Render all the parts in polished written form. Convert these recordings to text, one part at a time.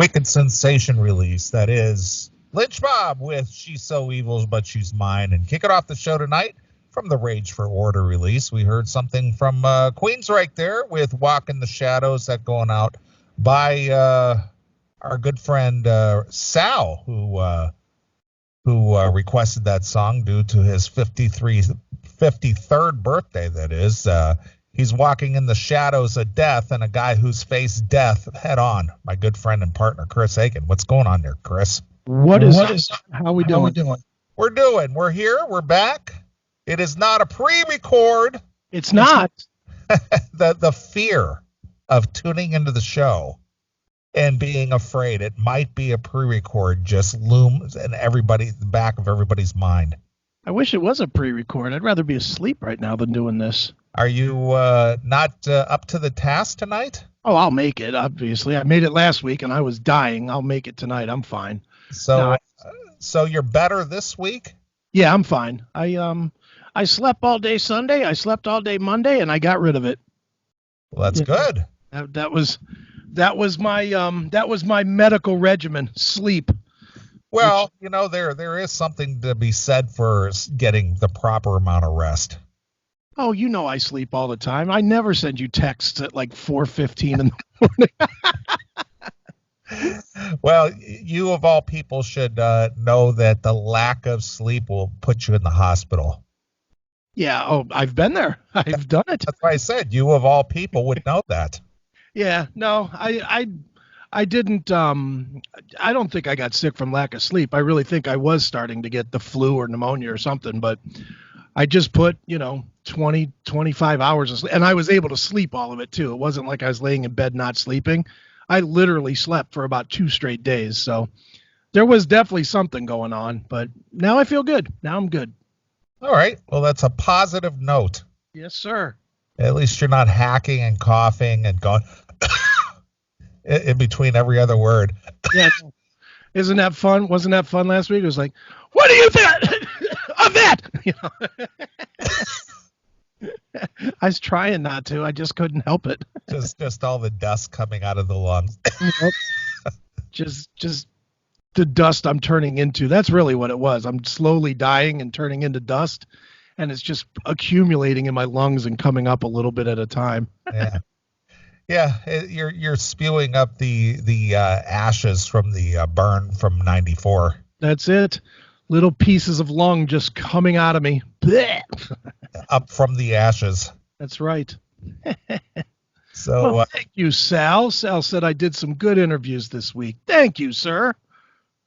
wicked sensation release that is Lynch Mob with She's So Evil But She's Mine. And kicking off the show tonight from the Rage for Order release, we heard something from Queensryche there with Walk in the Shadows, that going out by our good friend Sal, who requested that song due to his 53rd birthday, that is. He's walking in the shadows of death, and a guy who's faced death head on. My good friend and partner, Chris Hagen. What's going on there, Chris? What is how we doing? We're here. We're back. It is not a pre-record. It's not. The fear of tuning into the show and being afraid it might be a pre-record just looms in the back of everybody's mind. I wish it was a pre-record. I'd rather be asleep right now than doing this. Are you not up to the task tonight? Oh, I'll make it, obviously. I made it last week, and I was dying. I'll make it tonight. I'm fine. So you're better this week? Yeah, I'm fine. I slept all day Sunday. I slept all day Monday, and I got rid of it. Well, that's good. That was my medical regimen, sleep. Well, there is something to be said for getting the proper amount of rest. Oh, I sleep all the time. I never send you texts at like 4:15 in the morning. Well, you of all people should know that the lack of sleep will put you in the hospital. Yeah. Oh, I've been there. I've done it. That's why I said you of all people would know that. Yeah. No, I didn't. I don't think I got sick from lack of sleep. I really think I was starting to get the flu or pneumonia or something, but I just put, 20, 25 hours of sleep, and I was able to sleep all of it too. It wasn't like I was laying in bed not sleeping. I literally slept for about 2 straight days. So there was definitely something going on, but now I feel good. Now I'm good. All right. Well, that's a positive note. Yes, sir. At least you're not hacking and coughing and going in between every other word. Yeah. Isn't that fun? Wasn't that fun last week? It was like, what do you think of that? I was trying not to. I just couldn't help it. Just all the dust coming out of the lungs. Just the dust I'm turning into. That's really what it was. I'm slowly dying and turning into dust, and it's just accumulating in my lungs and coming up a little bit at a time. Yeah, you're spewing up the ashes from the burn from '94. That's it. Little pieces of lung just coming out of me. Up from the ashes. That's right. So well, thank you, Sal. Sal said I did some good interviews this week. Thank you, sir.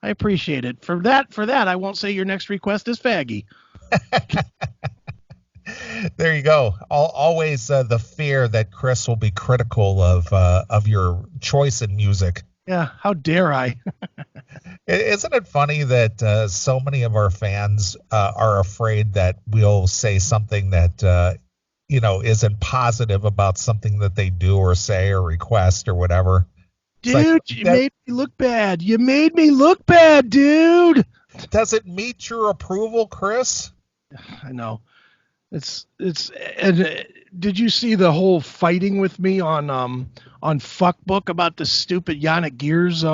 I appreciate it. For that, I won't say your next request is faggy. There you go. Always the fear that Chris will be critical of your choice in music. Yeah, how dare I? Isn't it funny that so many of our fans are afraid that we'll say something that isn't positive about something that they do or say or request or whatever? Dude, you made me look bad. You made me look bad, dude. Does it meet your approval, Chris? I know. It's and did you see the whole fighting with me on Fuckbook about the stupid Janick Gers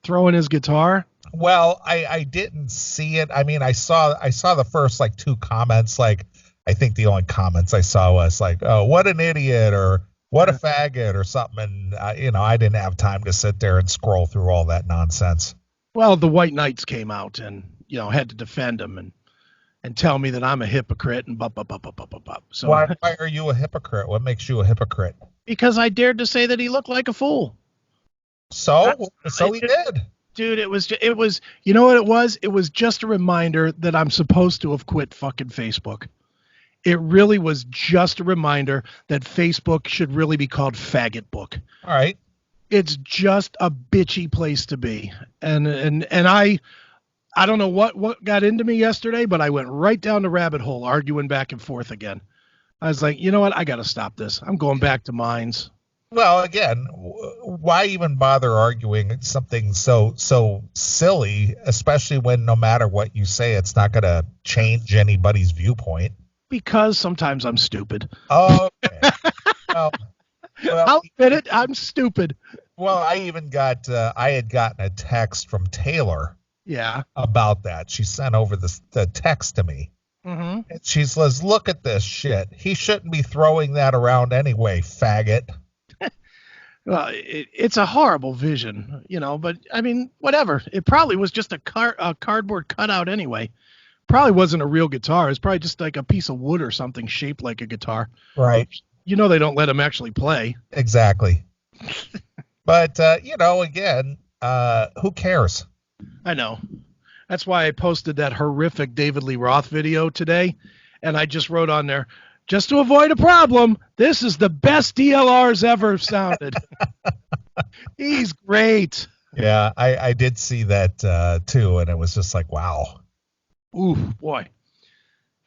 throwing his guitar? Well, I didn't see it. I mean, I saw the first like 2 comments. Like, I think the only comments I saw was like, "Oh, what an idiot," or "What a faggot," or something. And I didn't have time to sit there and scroll through all that nonsense. Well, the White Knights came out and had to defend him and tell me that I'm a hypocrite and So why are you a hypocrite? What makes you a hypocrite? Because I dared to say that he looked like a fool. So he did. Dude, it was you know what it was? It was just a reminder that I'm supposed to have quit fucking Facebook. It really was just a reminder that Facebook should really be called Faggot Book. All right. It's just a bitchy place to be. And I don't know what got into me yesterday, but I went right down the rabbit hole arguing back and forth again. I was like, you know what? I got to stop this. I'm going back to mines. Well, again, why even bother arguing something so silly, especially when no matter what you say, it's not going to change anybody's viewpoint? Because sometimes I'm stupid. Oh, okay. Well, I'll admit it. I'm stupid. Well, I even got I had gotten a text from Taylor Yeah. about that. She sent over the text to me. Mm-hmm. And she says, "Look at this shit. He shouldn't be throwing that around anyway, faggot." Well, it's a horrible vision, but I mean, whatever. It probably was just a cardboard cutout anyway. Probably wasn't a real guitar. It's probably just like a piece of wood or something shaped like a guitar. Right. They don't let him actually play. Exactly. But, again, who cares? I know. That's why I posted that horrific David Lee Roth video today. And I just wrote on there, just to avoid a problem, this is the best DLR's ever sounded. He's great. Yeah, I did see that too, and it was just like, wow. Ooh, boy.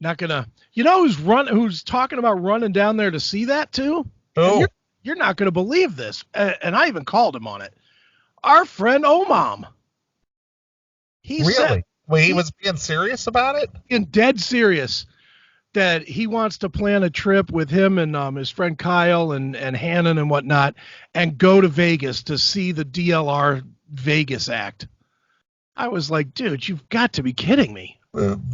Not gonna. Who's talking about running down there to see that too? Oh, you're not gonna believe this, and I even called him on it. Our friend Omam. Really? Wait, he was being serious about it? Being dead serious. That he wants to plan a trip with him and his friend Kyle and Hannon and whatnot, and go to Vegas to see the DLR Vegas act. I was like, dude, you've got to be kidding me.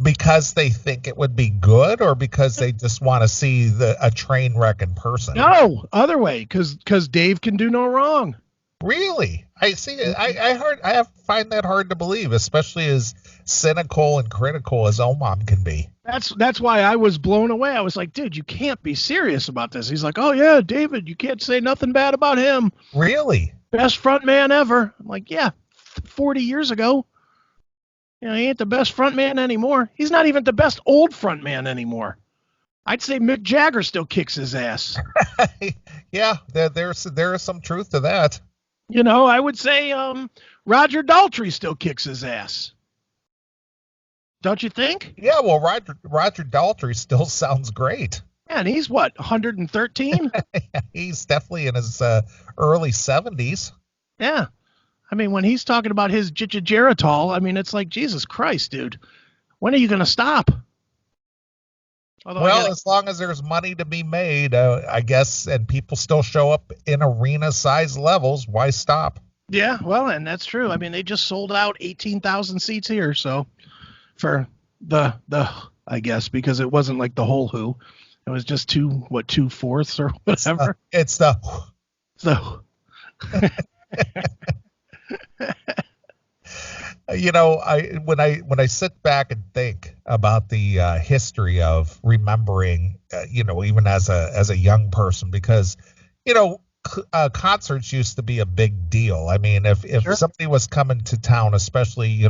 Because they think it would be good, or because they just want to see a train wreck in person? No, other way, because Dave can do no wrong. Really? I see. I find that hard to believe, especially as cynical and critical as Omam can be. That's why I was blown away. I was like, dude, you can't be serious about this. He's like, oh yeah, David, you can't say nothing bad about him. Really? Best front man ever. I'm like, yeah, 40 years ago. He ain't the best front man anymore. He's not even the best old front man anymore. I'd say Mick Jagger still kicks his ass. Yeah, there is some truth to that. I would say Roger Daltrey still kicks his ass. Don't you think? Yeah, well, Roger Daltrey still sounds great. Yeah, and he's what, 113? He's definitely in his early 70s. Yeah. I mean, when he's talking about his Geritol, I mean, it's like, Jesus Christ, dude. When are you going to stop? Well, as long as there's money to be made, I guess, and people still show up in arena-sized levels, why stop? Yeah, well, and that's true. I mean, they just sold out 18,000 seats here, so for the I guess, because it wasn't like the whole Who. It was just 2/4 or whatever. It's the when I sit back and think about the history of remembering, even as a young person, because concerts used to be a big deal. I mean, if Sure. somebody was coming to town, especially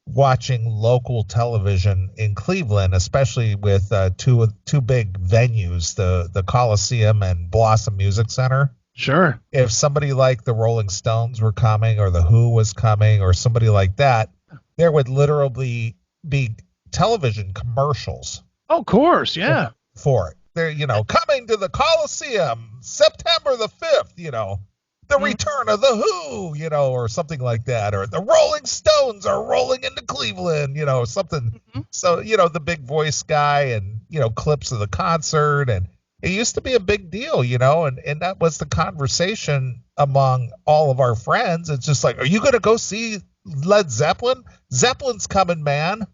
watching local television in Cleveland, especially with two big venues, the Coliseum and Blossom Music Center. Sure. If somebody like the Rolling Stones were coming, or the Who was coming, or somebody like that, there would literally be television commercials. Oh, of course, yeah. For it. They're, coming to the Coliseum, September the 5th, the return of the Who, or something like that, or the Rolling Stones are rolling into Cleveland, something. Mm-hmm. So, the big voice guy and, clips of the concert, and it used to be a big deal, and that was the conversation among all of our friends. It's just like, are you going to go see Led Zeppelin? Zeppelin's coming, man.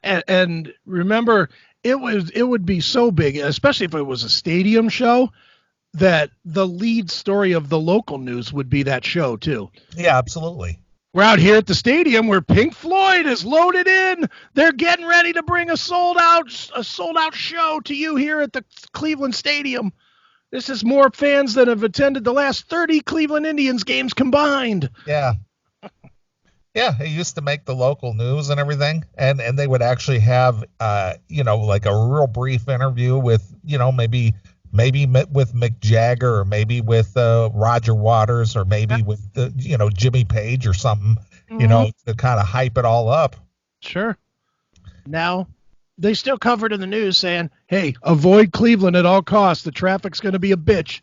And remember, it would be so big, especially if it was a stadium show, that the lead story of the local news would be that show too. Yeah, absolutely. We're out here at the stadium where Pink Floyd is loaded in. They're getting ready to bring a sold out show to you here at the Cleveland Stadium. This is more fans than have attended the last 30 Cleveland Indians games combined. Yeah. Yeah, it used to make the local news and everything, and they would actually have like a real brief interview with maybe with Mick Jagger, or maybe with Roger Waters, or maybe with Jimmy Page or something, to kind of hype it all up. Sure. Now they still covered in the news saying, "Hey, avoid Cleveland at all costs. The traffic's going to be a bitch."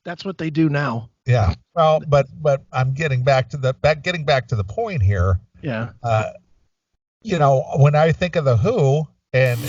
That's what they do now. Yeah. Well, but I'm getting back to the point here. Yeah. When I think of the Who, and